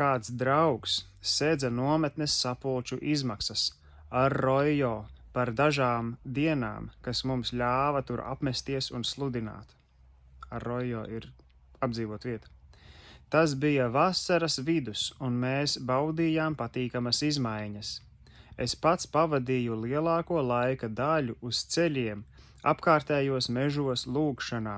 Kāds draugs sēdza nometnes sapulču izmaksas ar rojo par dažām dienām, kas mums ļāva tur apmesties un sludināt. Ar rojo ir apdzīvot vieta. Tas bija vasaras vidus, un mēs baudījām patīkamas izmaiņas. Es pats pavadīju lielāko laika daļu uz ceļiem, apkārtējos mežos lūgšanā.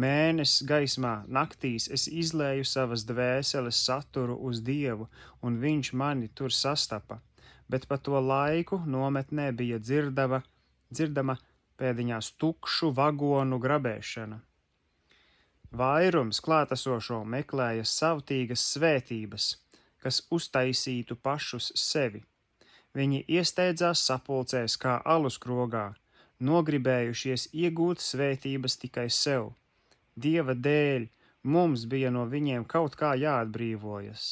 Mēnesis gaismā naktīs es izlēju savas dvēseles saturu uz Dievu, un viņš mani tur sastapa, bet pa to laiku nometnē bija dzirdama pēdiņās tukšu vagonu grabēšana. Vairums klātesošo meklēja savtīgas svētības, kas uztaisītu pašus sevi. Viņi iesteidzās sapulcēs kā aluskrogā, nogribējušies iegūt svētības tikai sev. Dieva dēļ mums bija no viņiem kaut kā jāatbrīvojas.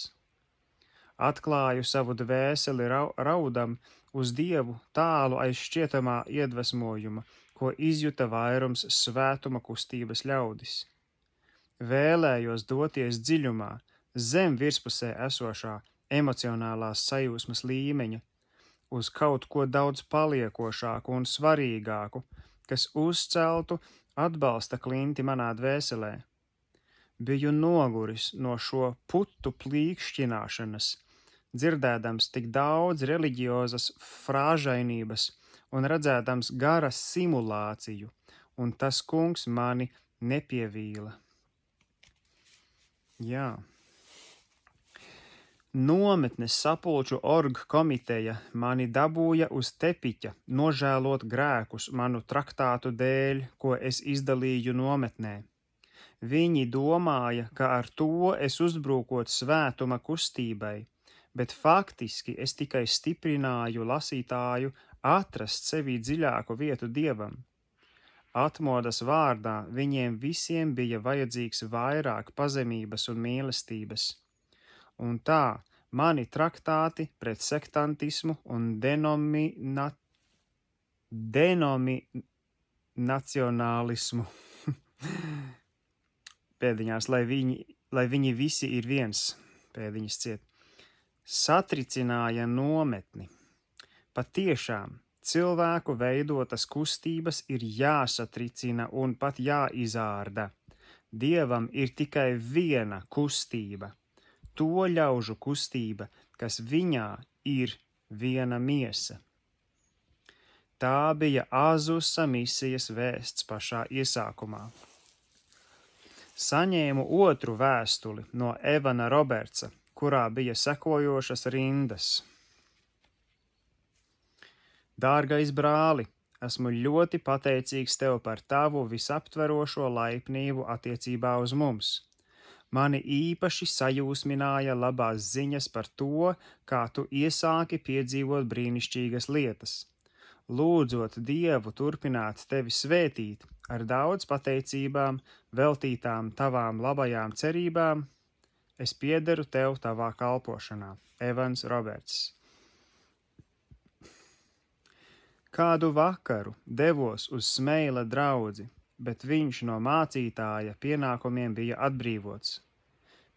Atklāju savu dvēseli raudam uz Dievu tālu aiz šķietamā iedvesmojuma, ko izjuta vairums svētuma kustības ļaudis. Vēlējos doties dziļumā, zem virspusē esošā emocionālās sajūsmas līmeņa, uz kaut ko daudz paliekošāku un svarīgāku, kas uzceltu atbalsta klinti manā dvēselē. Biju noguris no šo putu plīkšķināšanas, dzirdēdams tik daudz reliģiozas frāžainības un redzēdams gara simulāciju, un tas kungs mani nepievīla. Jā. Nometnes sapulču org komiteja mani dabūja uz tepiķa, nožēlot grēkus manu traktātu dēļ, ko es izdalīju nometnē. Viņi domāja, ka ar to es uzbrūkot svētuma kustībai, bet faktiski es tikai stiprināju lasītāju atrast sevī dziļāku vietu Dievam. Atmodas vārdā viņiem visiem bija vajadzīgs vairāk pazemības un mīlestības. Un tā mani traktāti pret sektantismu un denominacionālismu pēdiņās, lai viņi visi ir viens, pēdiņas ciet, satricināja nometni. Patiešām, cilvēku veidotas kustības ir jāsatricina un pat jāizārda. Dievam ir tikai viena kustība, to ļaužu kustība, kas viņā ir viena miesa. Tā bija Azusa misijas vēsts pašā iesākumā. Saņēmu otru vēstuli no Evana Robertsa, kurā bija sekojošas rindas. Dārgais brāli, esmu ļoti pateicīgs tev par tavu visaptverošo laipnību attiecībā uz mums. Mani īpaši sajūsmināja labās ziņas par to, kā tu iesāki piedzīvot brīnišķīgas lietas. Lūdzot Dievu turpināt tevi svētīt ar daudz pateicībām, veltītām tavām labajām cerībām, es piederu tev tavā kalpošanā. Evans Roberts. Kādu vakaru devos uz Smeila draudzi, bet viņš no mācītāja pienākumiem bija atbrīvots.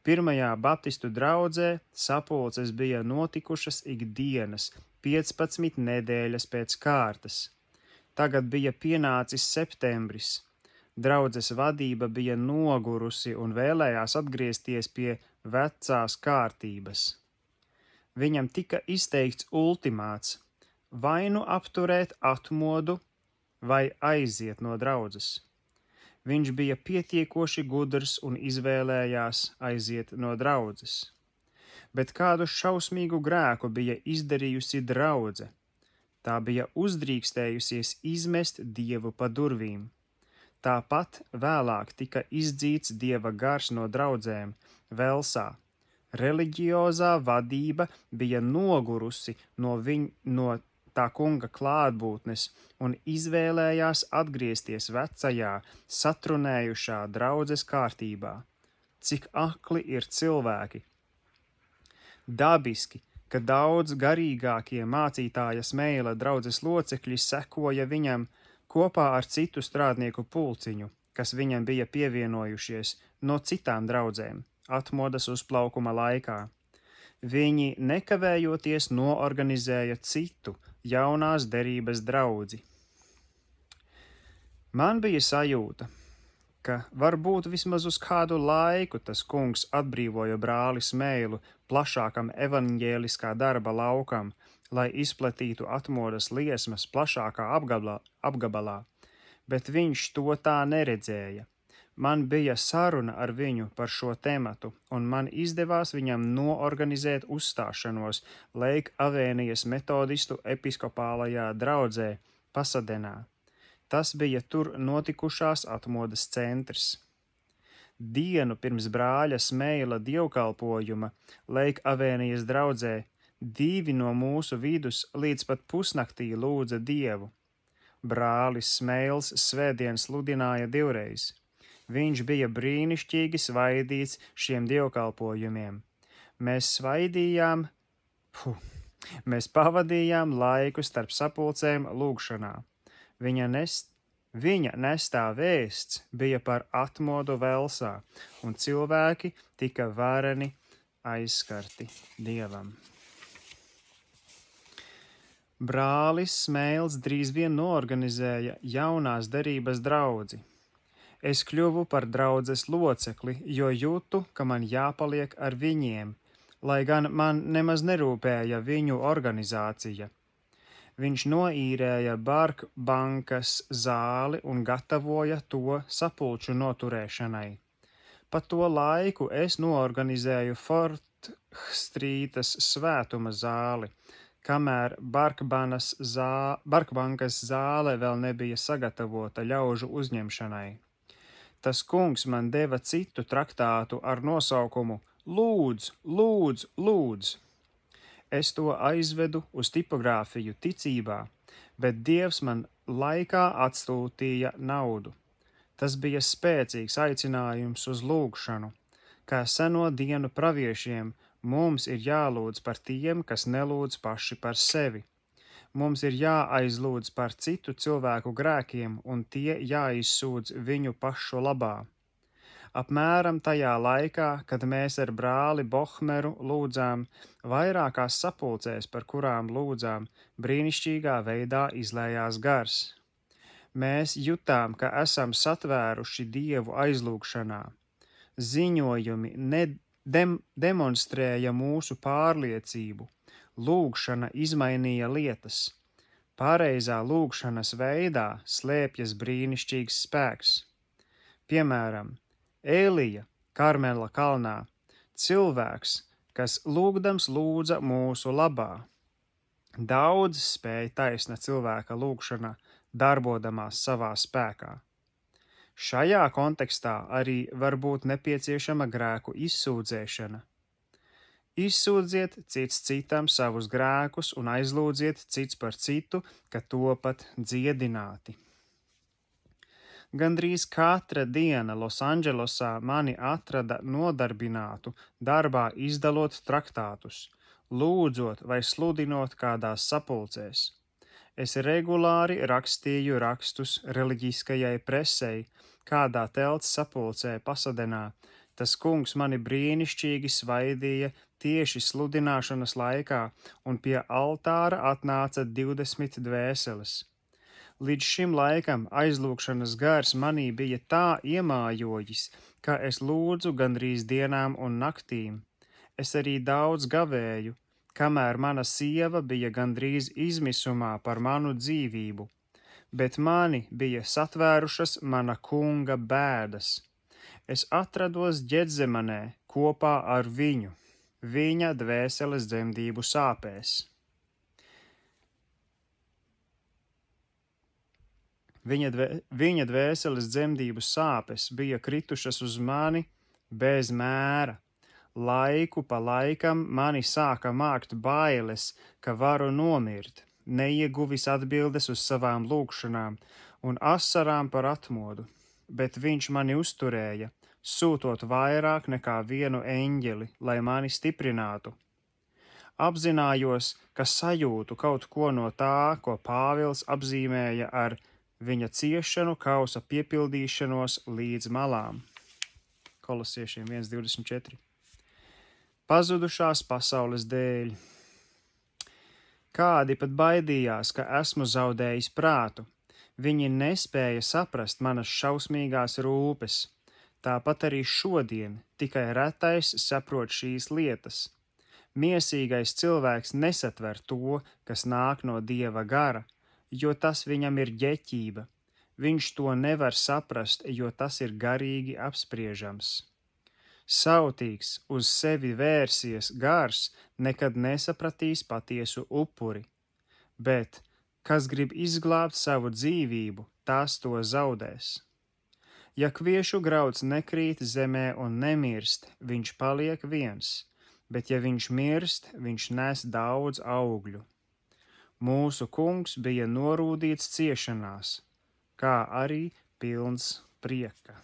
Pirmajā baptistu draudzē sapulces bija notikušas ikdienas 15 nedēļas pēc kārtas. Tagad bija pienācis septembris. Draudzes vadība bija nogurusi un vēlējās atgriezties pie vecās kārtības. Viņam tika izteikts ultimāts – vai nu apturēt atmodu, vai aiziet no draudzes. Viņš bija pietiekoši gudrs un izvēlējās aiziet no draudzes. Bet kādu šausmīgu grēku bija izdarījusi draudze? Tā bija uzdrīkstējusies izmest Dievu pa durvīm. Tāpat vēlāk tika izdzīts Dieva gars no draudzēm, Velsā. Reliģiozā vadība bija nogurusi no tā kunga klātbūtnes un izvēlējās atgriezties vecajā, satrunējušā draudzes kārtībā. Cik akli ir cilvēki! Dabiski, ka daudz garīgākie mācītāja Smeila draudzes locekļi sekoja viņam kopā ar citu strādnieku pulciņu, kas viņam bija pievienojušies no citām draudzēm atmodas uzplaukuma laikā. Viņi nekavējoties noorganizēja citu jaunās derības draudzi. Man bija sajūta, ka varbūt vismaz uz kādu laiku tas kungs atbrīvoja brāli Smeilu plašākam evaņģēliskā darba laukam, lai izplatītu atmodas liesmas plašākā apgabalā, bet viņš to tā neredzēja. Man bija saruna ar viņu par šo tematu, un man izdevās viņam noorganizēt uzstāšanos Lake Avēnijas metodistu episkopālajā draudzē Pasadenā. Tas bija tur notikušās atmodas centrs. Dienu pirms brāļa Smeila dievkalpojuma Lake Avēnijas draudzē 2 no mūsu vidus līdz pat pusnaktī lūdza Dievu. Brālis Smeils svētdien sludināja 2 reiz. Viņš bija brīnišķīgi svaidīts šiem dievkalpojumiem. Mēs pavadījām laiku starp sapulcēm lūgšanā. Viņa nestā vēsts bija par atmodu Velsā, un cilvēki tika vareni aizskarti Dievam. Brālis Smeils drīz vien noorganizēja jaunās derības draudzi. Es kļuvu par draudzes locekli, jo jūtu, ka man jāpaliek ar viņiem, lai gan man nemaz nerūpēja viņu organizācija. Viņš noīrēja Barkbankas zāli un gatavoja to sapulču noturēšanai. Pa to laiku es noorganizēju Fortstrītas svētuma zāli, kamēr Barkbankas zāle vēl nebija sagatavota ļaužu uzņemšanai. Tas kungs man deva citu traktātu ar nosaukumu Lūdz, lūdz, lūdz. Es to aizvedu uz tipogrāfiju ticībā, bet Dievs man laikā atstūtīja naudu. Tas bija spēcīgs aicinājums uz lūgšanu. Kā seno dienu praviešiem, mums ir jālūdz par tiem, kas nelūdz paši par sevi. Mums ir jāaizlūdz par citu cilvēku grēkiem, un tie jāizsūdz viņu pašu labā. Apmēram tajā laikā, kad mēs ar brāli Bohmeru lūdzām, vairākās sapulcēs, par kurām lūdzām, brīnišķīgā veidā izlējās gars. Mēs jutām, ka esam satvēruši Dievu aizlūgšanā. Ziņojumi demonstrēja mūsu pārliecību. Lūgšana izmainīja lietas. Pareizā lūgšanas veidā slēpjas brīnišķīgs spēks. Piemēram, Elija Karmela kalnā, cilvēks, kas lūgdams lūdza mūsu labā. Daudz spēja taisna cilvēka lūgšana, darbodamās savā spēkā. Šajā kontekstā arī var būt nepieciešama grēku izsūdzēšana. Izsūdziet cits citam savus grēkus un aizlūdziet cits par citu, ka topat dziedināti. Gandrīz katra diena Losandželosā mani atrada nodarbinātu darbā izdalot traktātus, lūdzot vai sludinot kādās sapulcēs. Es regulāri rakstīju rakstus reliģiskajai presei, kādā telts sapulcē Pasadenā. Tas kungs mani brīnišķīgi svaidīja tieši sludināšanas laikā, un pie altāra atnāca 20 dvēseles. Līdz šim laikam aizlūgšanas gars manī bija tā iemājojis, ka es lūdzu gandrīz dienām un naktīm. Es arī daudz gavēju, kamēr mana sieva bija gandrīz izmisumā par manu dzīvību, bet mani bija satvērušas mana kunga bēdas. Es atrados Ģedzemanē kopā ar viņu, viņa dvēseles dzemdību sāpēs. Viņa dvēseles dzemdību sāpes bija kritušas uz mani bez mēra. Laiku pa laikam mani sāka mākt bailes, ka varu nomirt, neieguvis atbildes uz savām lūgšanām un asarām par atmodu, bet viņš mani uzturēja, sūtot vairāk nekā vienu eņģeli, lai mani stiprinātu. Apzinājos, ka sajūtu kaut ko no tā, ko Pāvils apzīmēja ar viņa ciešanu kausa piepildīšanos līdz malām. Kolosiešiem 1.24. pazudušās pasaules dēļ. Kādi pat baidījās, ka esmu zaudējis prātu. Viņi nespēja saprast manas šausmīgās rūpes. Tāpat arī šodien tikai retais saprot šīs lietas. Miesīgais cilvēks nesatver to, kas nāk no Dieva gara, jo tas viņam ir ģeķība. Viņš to nevar saprast, jo tas ir garīgi apspriežams. Sautīgs, uz sevi vērsies gars nekad nesapratīs patiesu upuri, bet, kas grib izglābt savu dzīvību, tas to zaudēs. Ja kviešu grauds nekrīt zemē un nemirst, viņš paliek viens, bet ja viņš mirst, viņš nes daudz augļu. Mūsu kungs bija norūdīts ciešanās, kā arī pilns prieka.